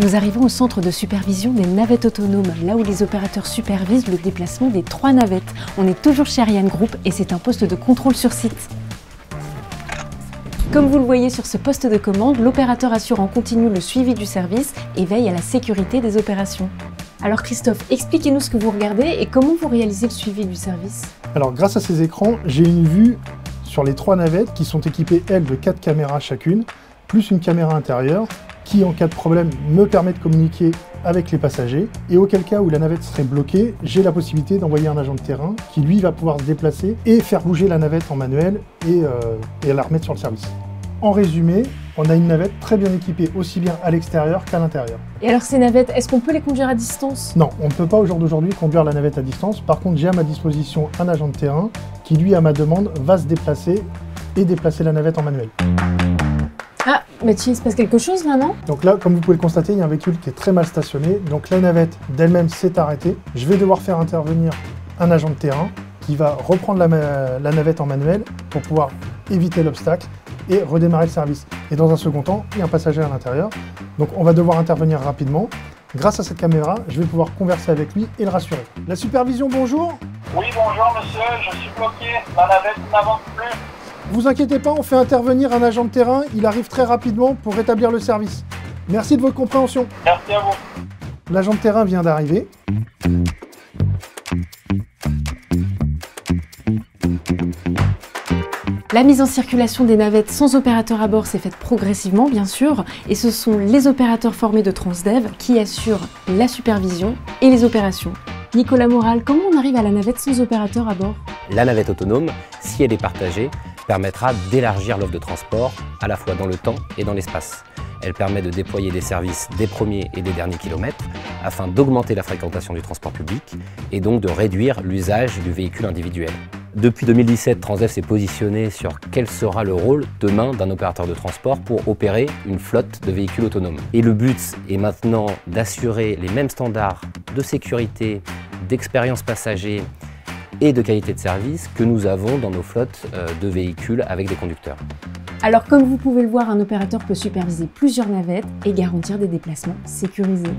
Nous arrivons au centre de supervision des navettes autonomes, là où les opérateurs supervisent le déplacement des 3 navettes. On est toujours chez Ariane Group et c'est un poste de contrôle sur site. Comme vous le voyez sur ce poste de commande, l'opérateur assure en continu le suivi du service et veille à la sécurité des opérations. Alors Christophe, expliquez-nous ce que vous regardez et comment vous réalisez le suivi du service. Alors grâce à ces écrans, j'ai une vue sur les 3 navettes qui sont équipées, elles, de 4 caméras chacune, plus une caméra intérieure qui, en cas de problème, me permet de communiquer avec les passagers. Et auquel cas où la navette serait bloquée, j'ai la possibilité d'envoyer un agent de terrain qui, lui, va pouvoir se déplacer et faire bouger la navette en manuel et la remettre sur le service. En résumé, on a une navette très bien équipée, aussi bien à l'extérieur qu'à l'intérieur. Et alors ces navettes, est-ce qu'on peut les conduire à distance? Non, on ne peut pas au jour d'aujourd'hui conduire la navette à distance. Par contre, j'ai à ma disposition un agent de terrain qui, lui, à ma demande, va se déplacer et déplacer la navette en manuel. Ah, mais tiens, il se passe quelque chose là, non? Donc là, comme vous pouvez le constater, il y a un véhicule qui est très mal stationné. Donc la navette d'elle-même s'est arrêtée. Je vais devoir faire intervenir un agent de terrain qui va reprendre la navette en manuel pour pouvoir éviter l'obstacle et redémarrer le service. Et dans un second temps, il y a un passager à l'intérieur. Donc on va devoir intervenir rapidement. Grâce à cette caméra, je vais pouvoir converser avec lui et le rassurer. La supervision, bonjour. Oui, bonjour monsieur, je suis bloqué. La navette n'avance plus. Vous inquiétez pas, on fait intervenir un agent de terrain. Il arrive très rapidement pour rétablir le service. Merci de votre compréhension. Merci à vous. L'agent de terrain vient d'arriver. La mise en circulation des navettes sans opérateur à bord s'est faite progressivement, bien sûr, et ce sont les opérateurs formés de Transdev qui assurent la supervision et les opérations. Nicolas Moral, comment on arrive à la navette sans opérateur à bord? La navette autonome, si elle est partagée, permettra d'élargir l'offre de transport à la fois dans le temps et dans l'espace. Elle permet de déployer des services des premiers et des derniers kilomètres afin d'augmenter la fréquentation du transport public et donc de réduire l'usage du véhicule individuel. Depuis 2017, Transdev s'est positionné sur quel sera le rôle demain d'un opérateur de transport pour opérer une flotte de véhicules autonomes. Et le but est maintenant d'assurer les mêmes standards de sécurité, d'expérience passager et de qualité de service que nous avons dans nos flottes de véhicules avec des conducteurs. Alors comme vous pouvez le voir, un opérateur peut superviser plusieurs navettes et garantir des déplacements sécurisés.